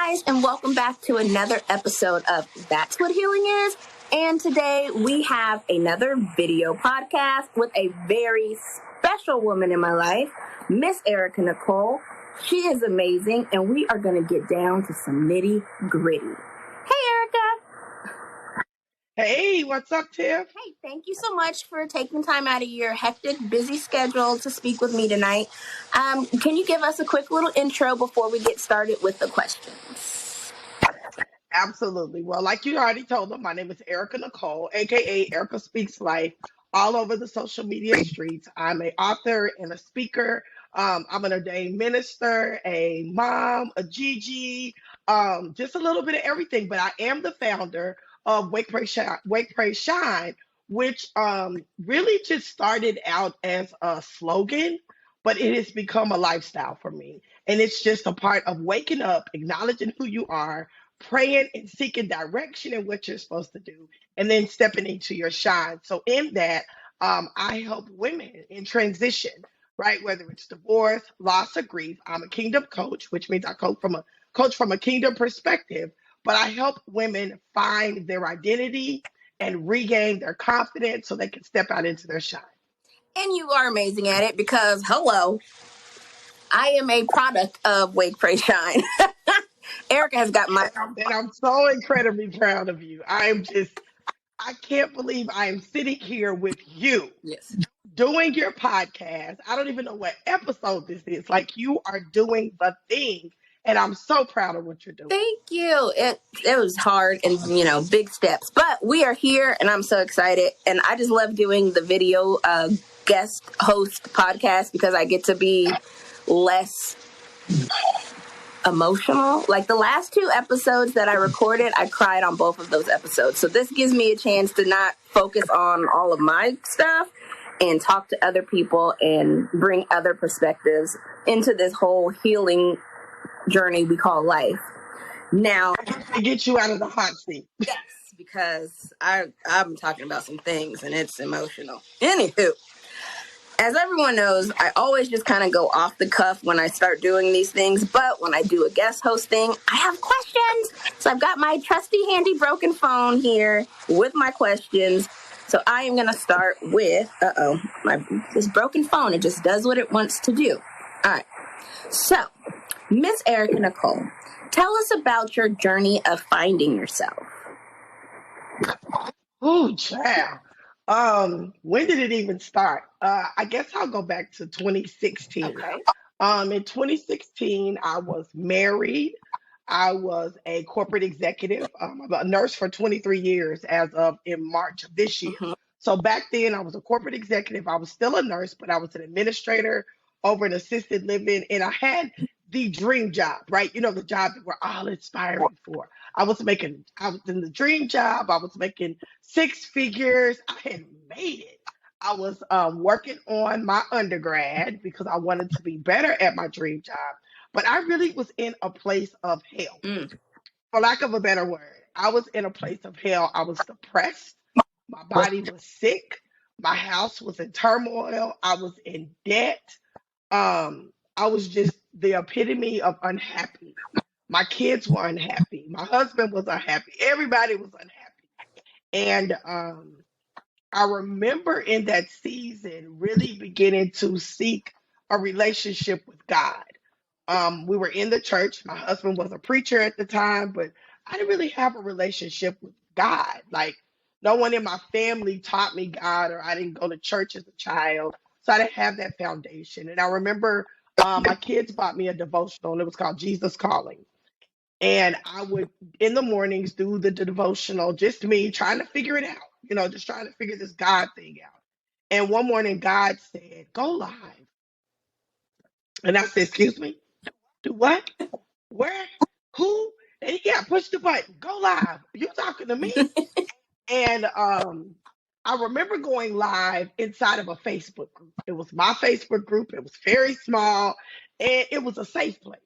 guys, and welcome back to another episode of That's What Healing Is. And today we have another video podcast with a very special woman in my life, Miss Erika NiCole. She is amazing, and we are going to get down to some nitty gritty. Hey, Erika. Hey, what's up, Tiff? Hey, thank you so much for taking time out of your hectic, busy schedule to speak with me tonight. Can you give us a quick little intro before we get started with the questions? Absolutely. Well, like you already told them, my name is Erika NiCole, aka Erika Speaks Life, all over the social media streets. I'm an author and a speaker. I'm an ordained minister, a mom, a Gigi, just a little bit of everything. But I am the founder of Wake, Pray, Shine, which really just started out as a slogan, but it has become a lifestyle for me. And it's just a part of waking up, acknowledging who you are, praying and seeking direction in what you're supposed to do, and then stepping into your shine. So in that, I help women in transition, right? Whether it's divorce, loss, or grief. I'm a kingdom coach, which means I coach from a kingdom perspective, but I help women find their identity and regain their confidence so they can step out into their shine. And you are amazing at it because, hello, I am a product of Wake, Pray, Shine. Erika has got my... And I'm so incredibly proud of you. I can't believe I am sitting here with you. Yes. Doing your podcast. I don't even know what episode this is. Like, you are doing the thing. And I'm so proud of what you're doing. Thank you. It was hard and, big steps. But we are here and I'm so excited. And I just love doing the video guest host podcast because I get to be less emotional. Like the last 2 episodes that I recorded, I cried on both of those episodes. So this gives me a chance to not focus on all of my stuff and talk to other people and bring other perspectives into this whole healing journey we call life. Now, to get you out of the hot seat. Yes, because I'm talking about some things and it's emotional. Anywho, as everyone knows, I always just kind of go off the cuff when I start doing these things, but when I do a guest hosting, I have questions. So I've got my trusty, handy, broken phone here with my questions. So I am going to start with, this broken phone, it just does what it wants to do. All right. So, Miss Erika NiCole, tell us about your journey of finding yourself. Oh, child. When did it even start? I guess I'll go back to 2016. Okay. In 2016, I was married. I was a corporate executive. I'm a nurse for 23 years as of in March of this year. Mm-hmm. So back then, I was a corporate executive. I was still a nurse, but I was an administrator over an assisted living, and I had the dream job, right? You know, the job that we're all inspiring for. I was in the dream job. I was making 6 figures. I had made it. I was working on my undergrad because I wanted to be better at my dream job. But I really was in a place of hell, for lack of a better word. I was in a place of hell. I was depressed. My body was sick. My house was in turmoil. I was in debt. I was just the epitome of unhappy. My kids were unhappy. My husband was unhappy. Everybody was unhappy. And I remember in that season really beginning to seek a relationship with God. We were in the church. My husband was a preacher at the time, but I didn't really have a relationship with God. Like, no one in my family taught me God, or I didn't go to church as a child. So I didn't have that foundation. And I remember my kids bought me a devotional, and it was called Jesus Calling. And I would, in the mornings, do the devotional, just me trying to figure it out, just trying to figure this God thing out. And one morning, God said, go live. And I said, excuse me, do what? Where? Who? And push the button, go live. You talking to me? And I remember going live inside of a Facebook group. It was my Facebook group. It was very small, and it was a safe place.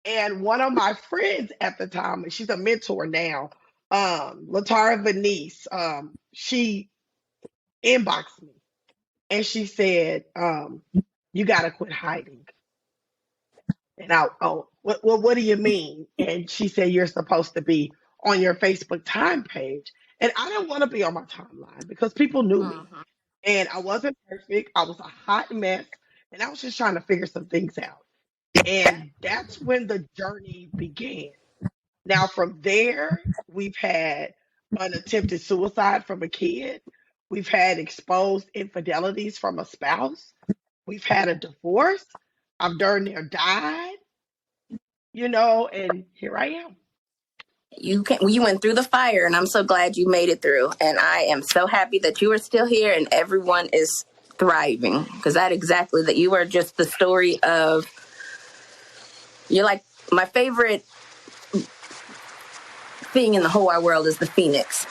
And one of my friends at the time, and she's a mentor now, Latara Venice, she inboxed me and she said, you got to quit hiding. And what do you mean? And she said, you're supposed to be on your Facebook time page. And I didn't want to be on my timeline because people knew me. Mhm. And I wasn't perfect. I was a hot mess. And I was just trying to figure some things out. And that's when the journey began. Now, from there, we've had an attempted suicide from a kid. We've had exposed infidelities from a spouse. We've had a divorce. I've darn near died, and here I am. You went through the fire, and I'm so glad you made it through. And I am so happy that you are still here and everyone is thriving, because that you are just the story of, you're like, my favorite thing in the whole wide world is the phoenix,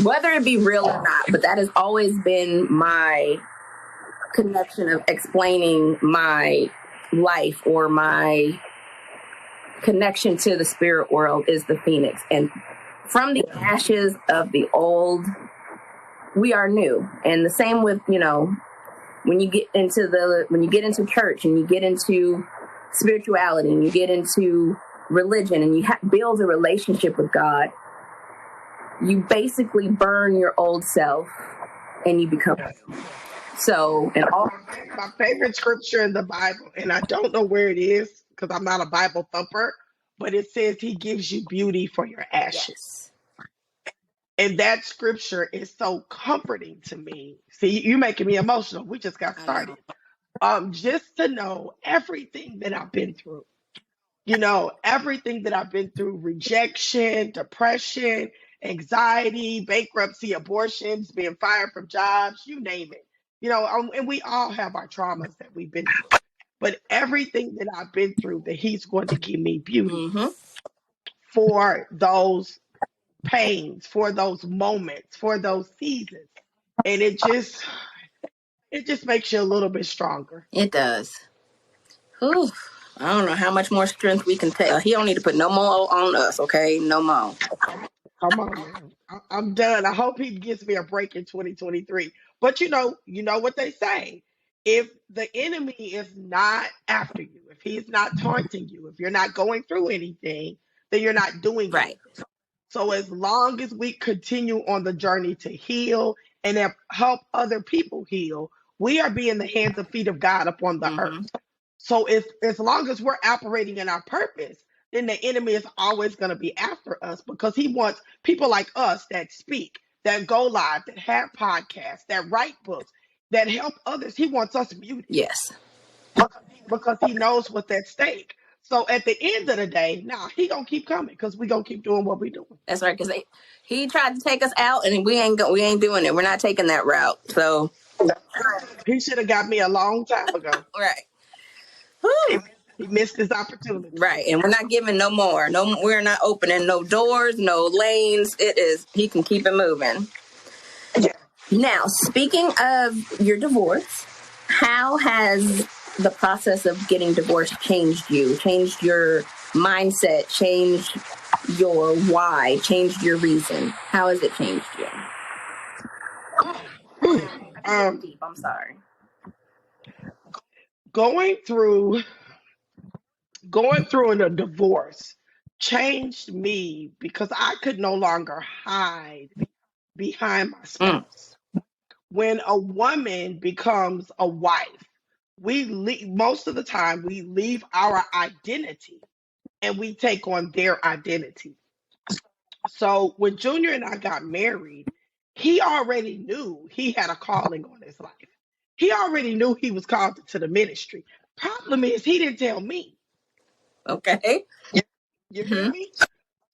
whether it be real or not. But that has always been my connection of explaining my life, or my connection to the spirit world, is the phoenix. And from the ashes of the old, we are new. And the same with, when you get into church, and you get into spirituality, and you get into religion, and you build a relationship with God, you basically burn your old self and you become new. So, and all. My favorite scripture in the Bible, and I don't know where it is because I'm not a Bible thumper, but it says he gives you beauty for your ashes. Yes. And that scripture is so comforting to me. See, you're making me emotional. We just got started. Just to know everything that I've been through, everything that I've been through: rejection, depression, anxiety, bankruptcy, abortions, being fired from jobs, you name it. And we all have our traumas that we've been through. But everything that I've been through, that he's going to give me beauty Mm-hmm. for those pains, for those moments, for those seasons. And it just makes you a little bit stronger. It does. Whew. I don't know how much more strength we can take. He don't need to put no more on us, okay? No more. Come on, man. I'm done. I hope he gives me a break in 2023. But you know what they say. If the enemy is not after you, if he's not taunting you, if you're not going through anything, then you're not doing Right. anything. So as long as we continue on the journey to heal and help other people heal, we are being the hands and feet of God upon the Mm-hmm. earth. So as long as we're operating in our purpose, then the enemy is always going to be after us, because he wants people like us that speak, that go live, that have podcasts, that write books, that help others. He wants us muted Yes. because he knows what's at stake. So at the end of the day, now he gonna keep coming because we gonna keep doing what we doing. That's right. Because he tried to take us out, and we ain't doing it. We're not taking that route. So. He should have got me a long time ago. Right. He missed his opportunity. Right, and we're not giving no more. No, we're not opening no doors, no lanes. He can keep it moving. Yeah. Now, speaking of your divorce, how has the process of getting divorced changed you? Changed your mindset? Changed your why? Changed your reason? How has it changed you? Deep. I'm sorry. Going through a divorce changed me because I could no longer hide behind my spouse. When a woman becomes a wife, most of the time we leave our identity and we take on their identity. So when Junior and I got married, he already knew he had a calling on his life. He already knew he was called to the ministry. Problem is, he didn't tell me. Okay. You hear me?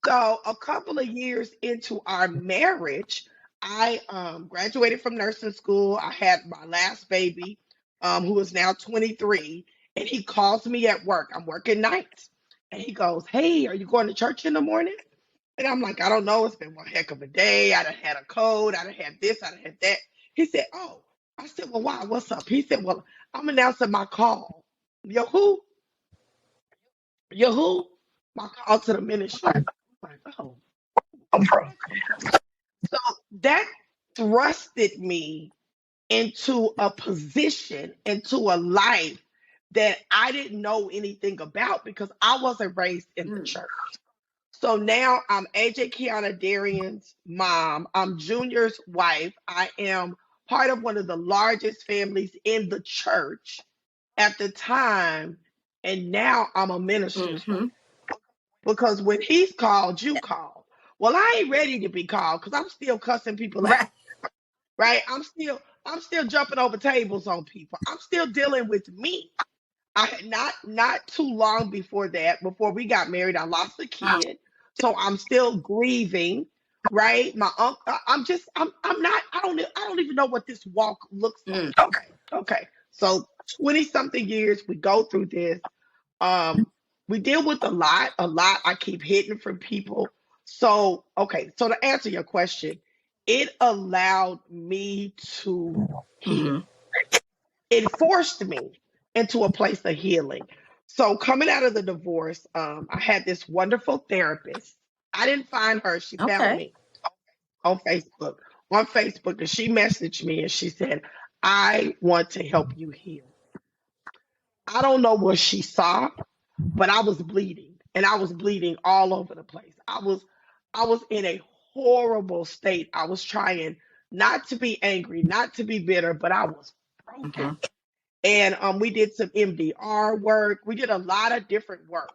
So a couple of years into our marriage, I graduated from nursing school. I had my last baby, who is now 23, and he calls me at work. I'm working nights, and he goes, "Hey, are you going to church in the morning?" And I'm like, "I don't know. It's been one heck of a day. I done had a cold. I done had this. I done had that." He said, "Oh." I said, "Well, why? What's up?" He said, "Well, I'm announcing my call." Yo, who? Yo, who? My call to the ministry. I'm like, oh. So that thrusted me into a position, into a life that I didn't know anything about because I wasn't raised in the Mm. church. So now I'm AJ Kiana Darian's mom. I'm Junior's wife. I am part of one of the largest families in the church at the time. And now I'm a minister's wife. Mm-hmm. Because when he's called, you called. Well, I ain't ready to be called because I'm still cussing people out. Right. Right? I'm still jumping over tables on people. I'm still dealing with me. I had not too long before that, before we got married, I lost a kid. So I'm still grieving, right? My uncle, I'm not, I don't even know what this walk looks Mm. like. Okay. So 20 something years, we go through this. Um, we deal with a lot. I keep hitting from people. So, okay. So to answer your question, it allowed me to heal. Mm-hmm. It forced me into a place of healing. So coming out of the divorce, I had this wonderful therapist. I didn't find her; she found Okay. me on Facebook. On Facebook, and she messaged me and she said, "I want to help you heal." I don't know what she saw, but I was bleeding, and I was bleeding all over the place. I was in a horrible state. I was trying not to be angry, not to be bitter, but I was broken. Mm-hmm. And we did some MDR work. We did a lot of different work.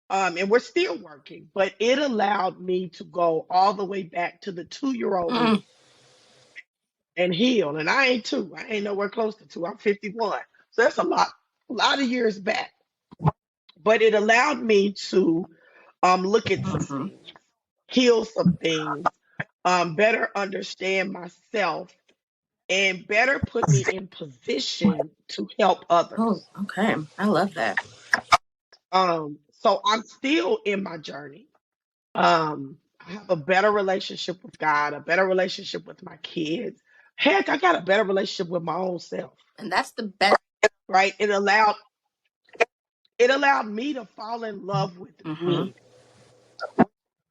And we're still working, but it allowed me to go all the way back to the 2-year-old Mm. me and heal. And I ain't two. I ain't nowhere close to two. I'm 51. So that's a lot of years back. But it allowed me to look at some Mm-hmm. things, heal some things, better understand myself, and better put me in position to help Oh, others. okay. I love that. So I'm still in my journey. I have a better relationship with God, a better relationship with my kids. Heck, I got a better relationship with my own self. And that's the best. Right? It allowed me to fall in love with Mm-hmm. me,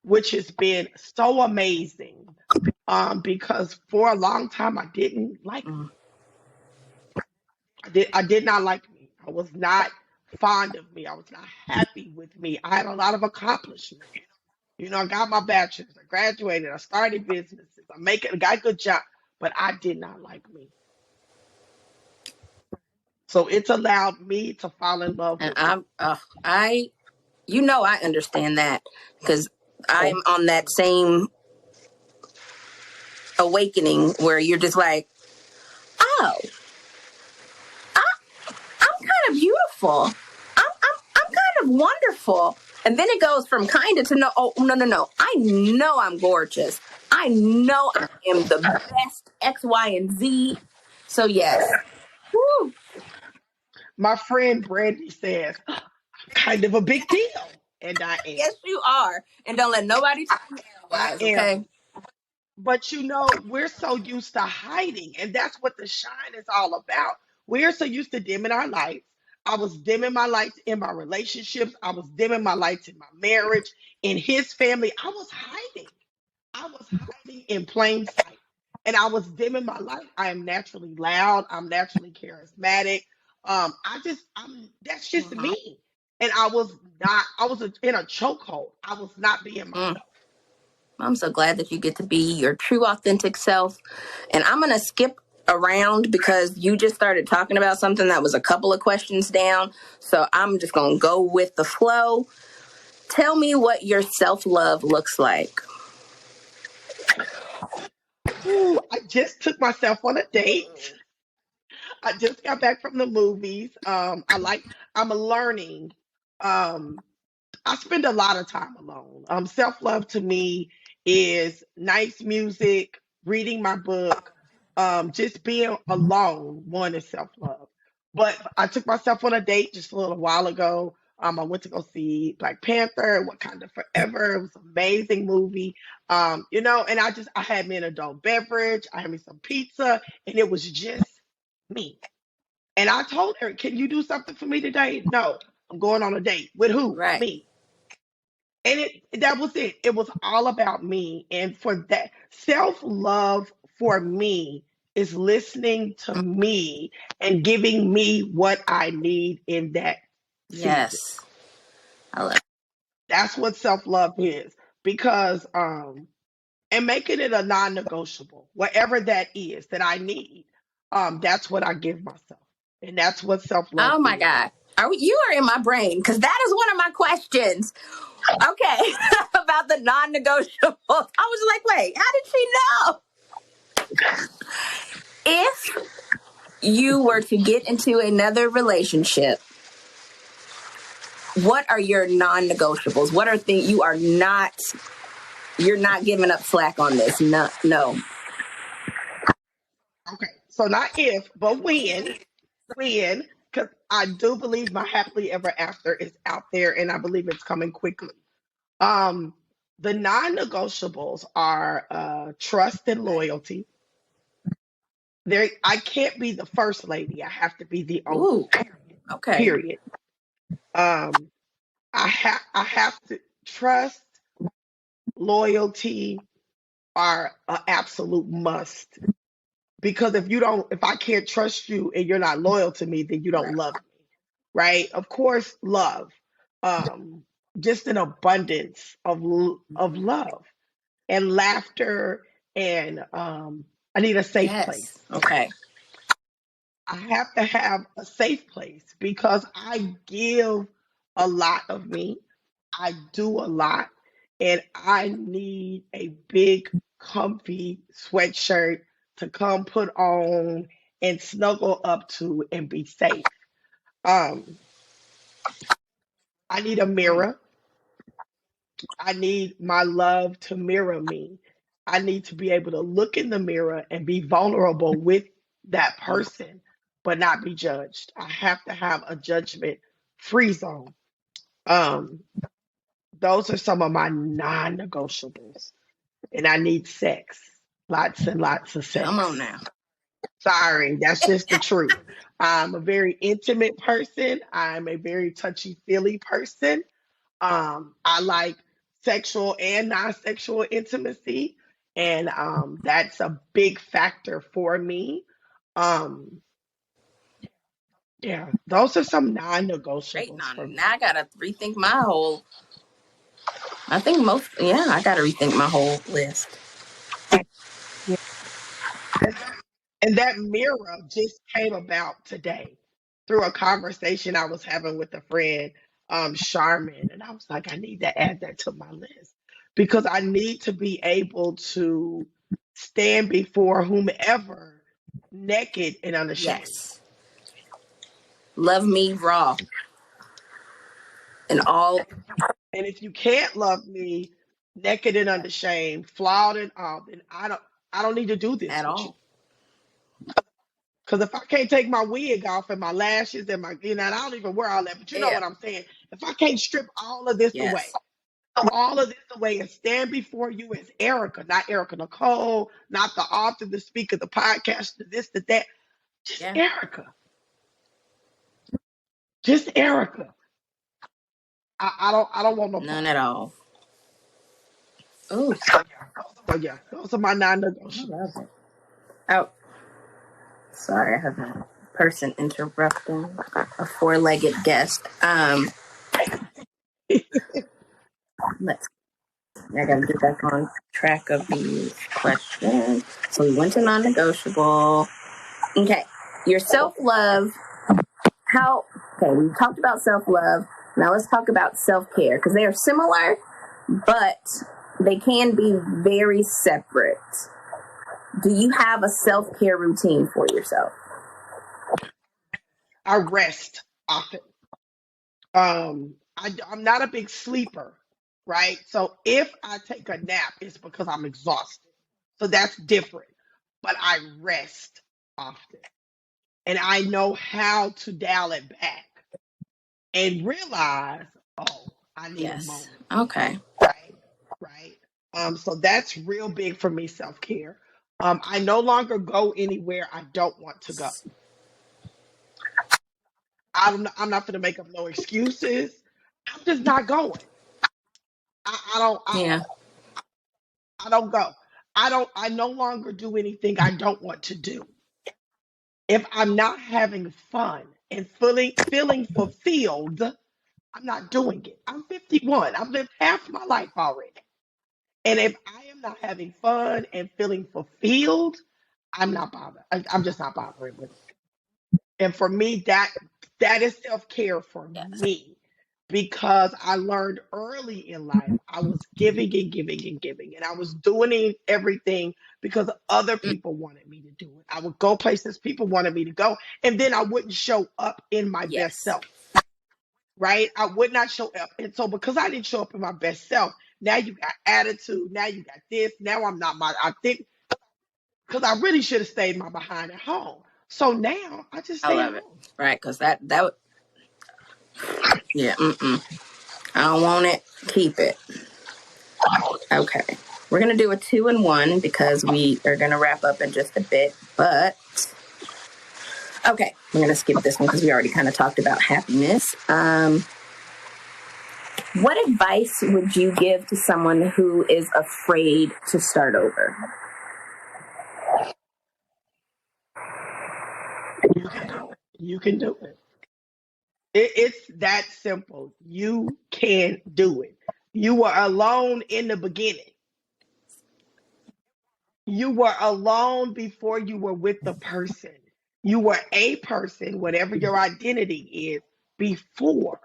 which has been so amazing. Because for a long time I didn't like Mm. me. I did not like me. I was not fond of me. I was not happy with me. I had a lot of accomplishments. I got my bachelor's, I graduated, I started businesses, got a good job, but I did not like me. So it's allowed me to fall in love And with me. I understand that because I'm Oh, on that same awakening where you're just like, oh, I, I'm kind of beautiful. I'm kind of wonderful. And then it goes from kind of to no, oh, no, no, no. I know I'm gorgeous. I know I am the best X, Y, and Z. So, yes. Woo. my friend Brandy says, "I'm kind of a big deal." And I am. Yes, you are. And don't let nobody tell you I otherwise, okay? am. But we're so used to hiding, and that's what the shine is all about. We're so used to dimming our lights. I was dimming my lights in my relationships. I was dimming my lights in my marriage, in his family. I was hiding. I was hiding in plain sight. And I was dimming my light. I am naturally loud. I'm naturally charismatic. That's just Mm-hmm. me. And I was in a chokehold. I was not being Mm. myself. I'm so glad that you get to be your true, authentic self. And I'm going to skip around because you just started talking about something that was a couple of questions down. So I'm just going to go with the flow. Tell me what your self love looks like. Ooh, I just took myself on a date. I just got back from the movies. I'm learning. Um, I spend a lot of time alone. Self love to me is nice music, reading my book, just being alone. One is self love. But I took myself on a date just a little while ago. I went to go see Black Panther, Wakanda Forever. It was an amazing movie. And I had me an adult beverage. I had me some pizza, and it was just me. And I told her, "Can you do something for me today?" No, I'm going on a date with who? Right. Me. And that was it. It was all about me. And for that, self love for me is listening to me and giving me what I need in that season. Yes. I love it. That's what self-love is. Because and making it a non-negotiable, whatever that is that I need, that's what I give myself. And that's what self-love Oh my is. God. You are in my brain because that is one of my questions. Okay. About the non negotiables. I was like, wait, how did she know? If you were to get into another relationship, what are your non negotiables? What are things you're not giving up slack on this? No, no. Okay. So not if, but when, because I do believe my happily ever after is out there and I believe it's coming quickly. Um, the non-negotiables are trust and loyalty. There, I can't be the first lady. I have to be the owner. Ooh, okay. Period. Um, I have to trust, loyalty are an absolute must. Because if I can't trust you and you're not loyal to me, then you don't love me, right? Of course, love, um, just an abundance of love and laughter, and I need a safe place. Yes. Okay. I have to have a safe place because I give a lot of me. I do a lot, and I need a big, comfy sweatshirt to come put on and snuggle up to and be safe. Um, I need a mirror. I need my love to mirror me. I need to be able to look in the mirror and be vulnerable with that person, but not be judged. I have to have a judgment free zone. Um, those are some of my non negotiables. And I need sex, lots and lots of Come sex. on now. Sorry, that's just the truth. I'm a very intimate person. I'm a very touchy feely person. I like sexual and non-sexual intimacy, and that's a big factor for me. Um, yeah, those are some Great. non-negotiables for Now me. I gotta rethink my whole. I think I gotta rethink my whole list. Yeah. And that mirror just came about today through a conversation I was having with a friend, Charmin, and I was like, I need to add that to my list because I need to be able to stand before whomever naked and unashamed. Yes. Love me raw and all And if you can't love me naked and unashamed, flawed and all, then I don't need to do this at with you. all. Because if I can't take my wig off and my lashes and and I don't even wear all that, but you know Yeah. what I'm saying. If I can't strip all of this away, Yes. and stand before you as Erica, not Erika NiCole, not the author, the speaker, the podcaster, this, the that, just Yeah. Erica, just Erica. I don't want no None part. at all. Oh, So yeah, those are my I non-negotiables. love it. Oh, sorry, I have a person interrupting a four-legged guest. Let's. I gotta get back on track of these questions. So we went to non-negotiable. Okay, your self-love. How? Okay, we talked about self-love. Now let's talk about self-care because they are similar, but they can be very separate. Do you have a self-care routine for yourself? I rest often. I'm not a big sleeper, right? So if I take a nap, it's because I'm exhausted. So that's different. But I rest often. And I know how to dial it back and realize, oh, I need a Yes. moment, Okay. right? Right. So that's real big for me, self-care. I no longer go anywhere I don't want to go. I'm not going to make up no excuses. I'm just not going. I don't. Yeah. I don't go. I no longer do anything I don't want to do. If I'm not having fun and feeling fulfilled, I'm not doing it. I'm 51. I've lived half my life already. And if I am not having fun and feeling fulfilled, I'm not bothered. I'm just not bothering with it. And for me, that is self-care for Yes. me because I learned early in life I was giving and giving and giving, and I was doing everything because other Mm, people wanted me to do it. I would go places people wanted me to go, and then I wouldn't show up in my best yes. self, right? I would not show up. And so because I didn't show up in my best self, now you got attitude, now you got this, now I'm not my I think because I really should have stayed my behind at home. So now I just I stay at love it. home. Right, because yeah. I don't want it. Keep it. Okay. We're gonna do a 2-in-1 because we are gonna wrap up in just a bit. But okay, we're gonna skip this one because we already kind of talked about happiness. What advice would you give to someone who is afraid to start over? You can do it. You can do it. It's that simple. You can do it. You were alone in the beginning. You were alone before you were with the person. You were a person, whatever your identity is, before,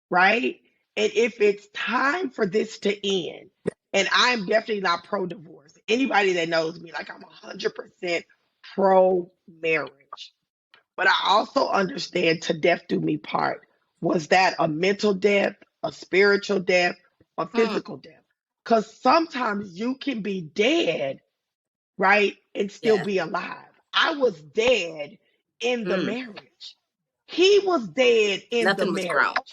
right? And if it's time for this to end, and I'm definitely not pro divorce. Anybody that knows me, like I'm 100% pro marriage. But I also understand to death do me part. Was that a mental death, a spiritual death, a Mm, physical death? Because sometimes you can be dead, right, and still yes. be alive. I was dead in the Mm, marriage. He was dead in the nothing was grown. marriage,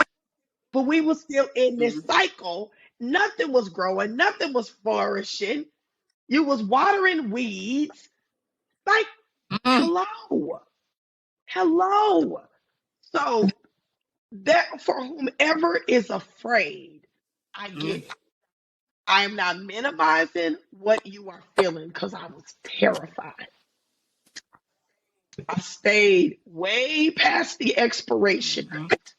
but we were still in this Mm, cycle. Nothing was growing, nothing was flourishing. You was watering weeds. Like, mm, hello, hello. So that for whomever is afraid, I get mm. it. I am not minimizing what you are feeling because I was terrified. I stayed way past the expiration Mhm. date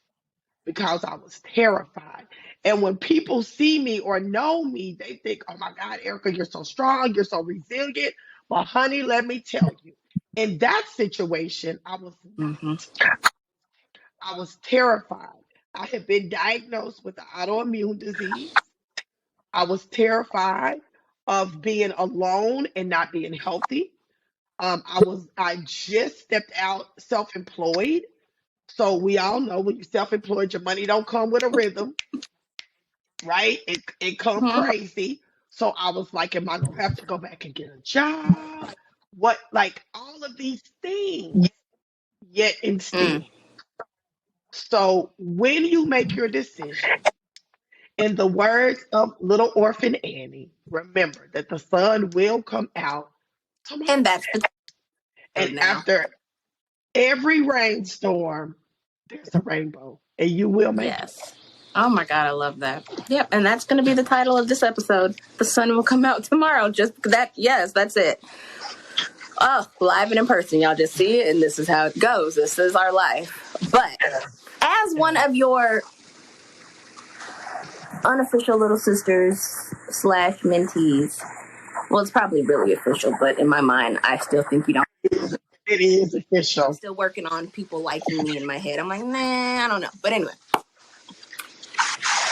because I was terrified. And when people see me or know me, they think, oh my God, Erica, you're so strong, you're so resilient. But honey, let me tell you, in that situation, I was Mhm. not. I was terrified. I had been diagnosed with an autoimmune disease. I was terrified of being alone and not being healthy. I just stepped out self-employed. So we all know when you're self-employed, your money don't come with a rhythm, right? It come Mhm. crazy. So I was like, am I gonna have to go back and get a job? What like all of these things, yet and still. Mm. So when you make your decision, in the words of little orphan Annie, remember that the sun will come out And tomorrow. that's the And code now. after every rainstorm, there's a rainbow, and you will make it. Yes. Oh my God, I love that. Yep, and that's going to be the title of this episode. The sun will come out tomorrow. Just that, yes, that's it. Oh, live and in person, y'all just see it, and this is how it goes. This is our life. But as one of your unofficial little sisters slash mentees, well, it's probably really official, but in my mind, I still think you don't. It is I'm official. still working on people liking me in my head. I'm like, nah, I don't know. But anyway,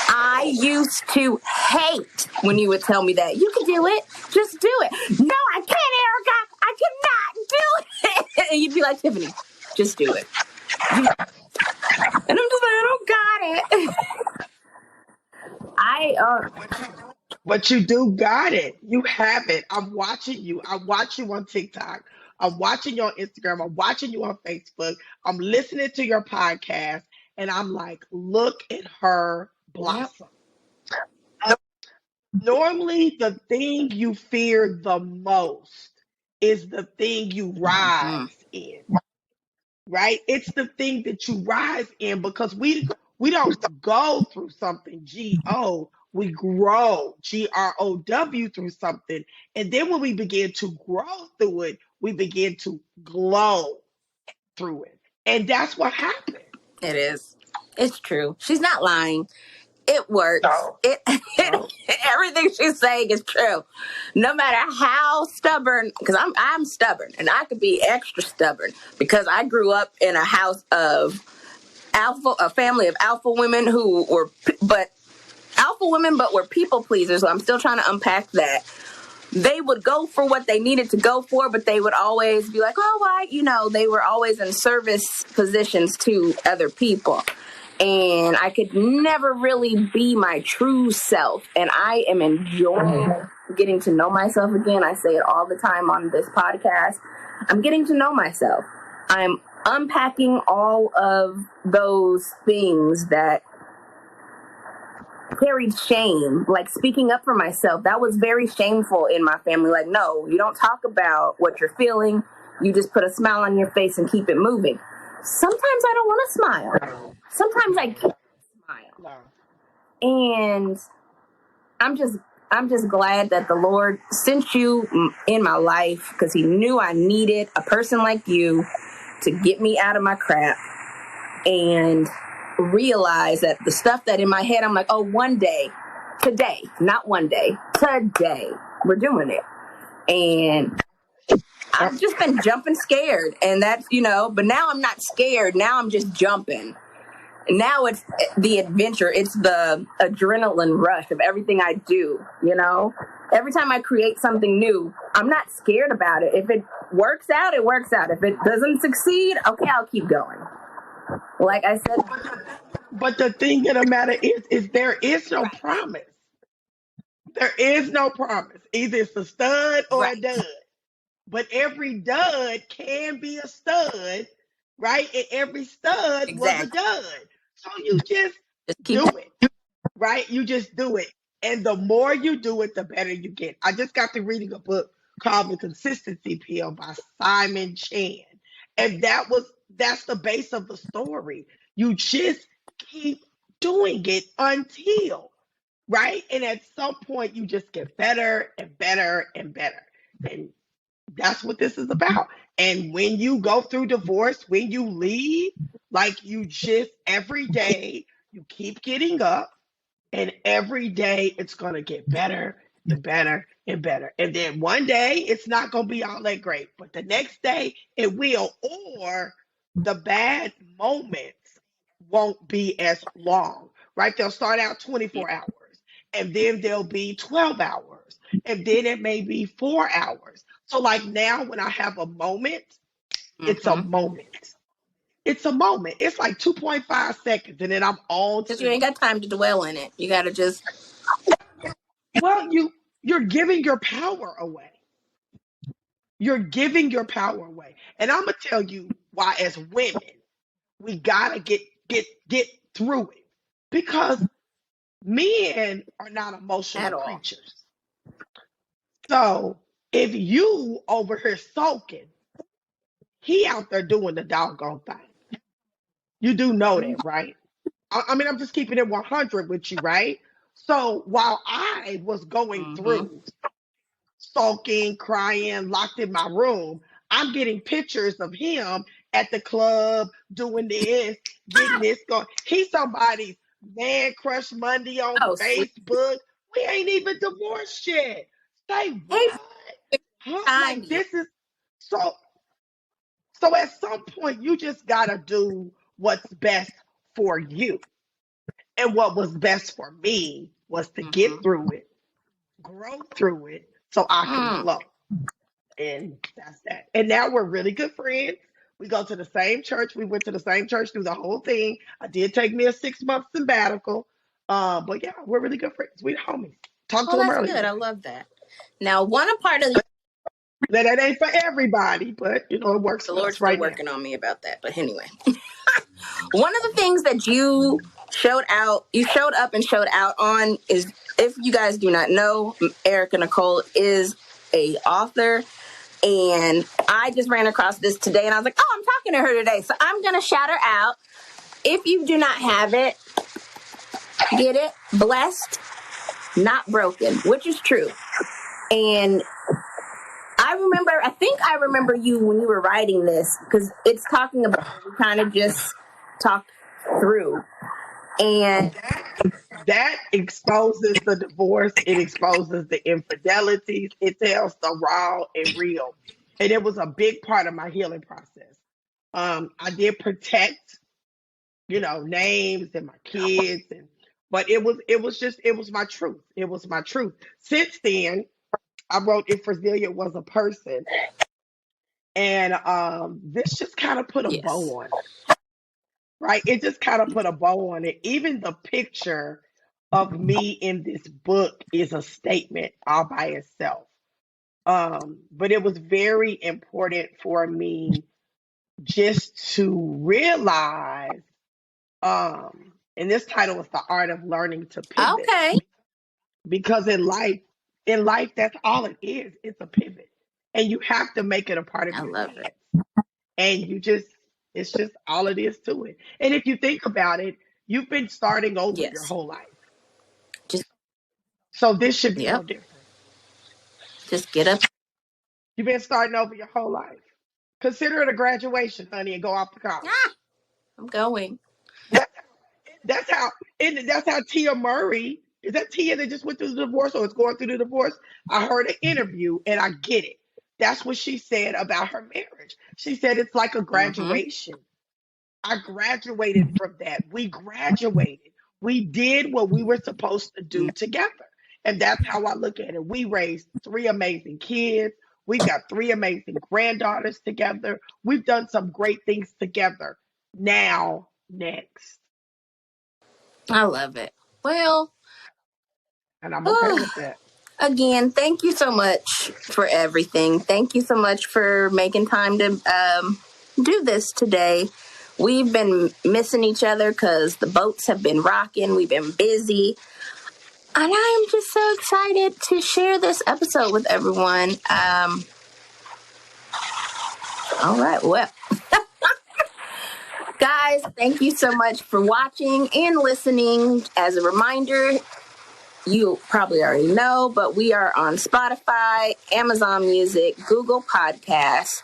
I used to hate when you would tell me that you can do it, just do it. No, I can't, Erica. I cannot do it. And you'd be like, Tiffany, just do it. And I'm just like, I don't got it. I But you do got it. You have it. I'm watching you. I watch you on TikTok. I'm watching you on Instagram. I'm watching you on Facebook. I'm listening to your podcast. And I'm like, look at her yep. blossom. Normally, the thing you fear the most is the thing you Mm-hmm. rise in, right? It's the thing that you rise in because we don't go through something, G-O. We grow, GROW, through something. And then when we begin to grow through it, we begin to glow through it. And that's what happened. It is. It's true. She's not lying. It works. No, It no. everything she's saying is true. No matter how stubborn, because I'm stubborn, and I could be extra stubborn because I grew up in a house of a family of alpha women who were, but alpha women, but were people pleasers. So I'm still trying to unpack that. They would go for what they needed to go for, but they would always be like, oh, why? They were always in service positions to other people. And I could never really be my true self. And I am enjoying getting to know myself again. I say it all the time on this podcast. I'm getting to know myself. I'm unpacking all of those things that carried shame, like speaking up for myself. That was very shameful in my family. Like, no, you don't talk about what you're feeling. You just put a smile on your face and keep it moving. Sometimes I don't want to smile. Sometimes I can't smile. And I'm just glad that the Lord sent you in my life, because he knew I needed a person like you to get me out of my crap and realize that the stuff that in my head, I'm like, oh, one day, today, not one day, today, we're doing it. And I've just been jumping scared. And that's, but now I'm not scared. Now I'm just jumping. Now it's the adventure. It's the adrenaline rush of everything I do, Every time I create something new, I'm not scared about it. If it works out, it works out. If it doesn't succeed, okay, I'll keep going. Like I said. But the thing of the matter is there is no promise. There is no promise. Either it's a stud or a dud. But every dud can be a stud, right? And every stud was a dud. So you just do it, right? You just do it. And the more you do it, the better you get. I just got to reading a book called The Consistency Pill by Simon Chan. And that's the base of the story. You just keep doing it until, right? And at some point you just get better and better and better. And that's what this is about. And when you go through divorce, when you leave, like you just every day, you keep getting up, and every day it's going to get better and better and better. And then one day it's not going to be all that great, but the next day it will, or the bad moments won't be as long, right? They'll start out 24 hours, and then they'll be 12 hours, and then it may be 4 hours. So like now when I have a moment, it's a moment. It's a moment. It's like 2.5 seconds, and then I'm on. Because you ain't got time to dwell in it. You got to just. Well, you're giving your power away. You're giving your power away. And I'm going to tell you why, as women, we got to get through it. Because men are not emotional creatures. So if you over here sulking, he out there doing the doggone thing. You do know that, right? I mean, I'm just keeping it 100 with you, right? So while I was going through sulking, crying, locked in my room, I'm getting pictures of him at the club doing this, getting this going. He's somebody's man crush Monday on Facebook. We ain't even divorced yet. Say what? Like this is so. So at some point, you just gotta do what's best for you. And what was best for me was to get through it, grow through it, so I can flow. And that's that. And now we're really good friends. We go to the same church. We went to the same church through the whole thing. I did take me a 6-month sabbatical. But yeah, we're really good friends. We're homies. Talk to them earlier. Good. I love that. Now, part of that ain't for everybody, but it works. The Lord's still working on me about that. But anyway, one of the things that you showed up and showed out on is, if you guys do not know, Erika NiCole is a author. And I just ran across this today, and I was like, oh, I'm talking to her today, so I'm going to shout her out. If you do not have it, get it. Blessed not broken, which is true. And I think I remember you when you were writing this, because it's talking about what we kind of just talked through. And that exposes the divorce. It exposes the infidelities. It tells the raw and real. And it was a big part of my healing process. I did protect, names and my kids, but it was my truth. It was my truth. Since then, I wrote "If Brazilian Was a Person," and this just kind of put a yes, bow on it, right? It just kind of put a bow on it. Even the picture of me in this book is a statement all by itself. But it was very important for me just to realize, and this title is The Art of Learning to Pivot. okay, Because in life, that's all it is. It's a pivot. And you have to make it a part of I your love it. stance. And it's just all it is to it. And if you think about it, you've been starting over your Yes, whole life. just So this should be no yep, different. just get up. You've been starting over your whole life. Consider it a graduation, honey, and go off to college. Ah, I'm going. That, that's how that's how Tia Murray, is that Tia that just went through the divorce or is going through the divorce? I heard an interview and I get it. That's what she said about her marriage. She said it's like a Mm-hmm. graduation. I graduated from that. We graduated. We did what we were supposed to do together. And that's how I look at it. We raised three amazing kids. We've got three amazing granddaughters together. We've done some great things together. Now, next. I love it. Well, And I'm okay with that. again, thank you so much for everything. Thank you so much for making time to do this today. We've been missing each other because the boats have been rocking. We've been busy. And I am just so excited to share this episode with everyone. All right. Well, guys, thank you so much for watching and listening. As a reminder, you probably already know, but we are on Spotify, Amazon Music, Google Podcasts,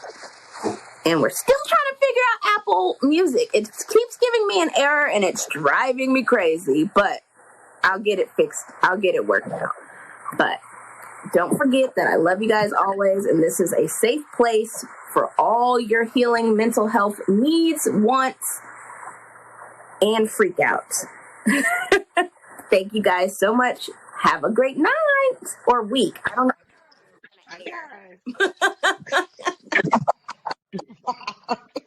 and we're still trying to figure out Apple Music. It keeps giving me an error and it's driving me crazy, but I'll get it fixed. I'll get it worked out. But don't forget that I love you guys always, and this is a safe place for all your healing mental health needs, wants, and freakouts. Thank you guys so much. Have a great night or week. I don't Bye, guys.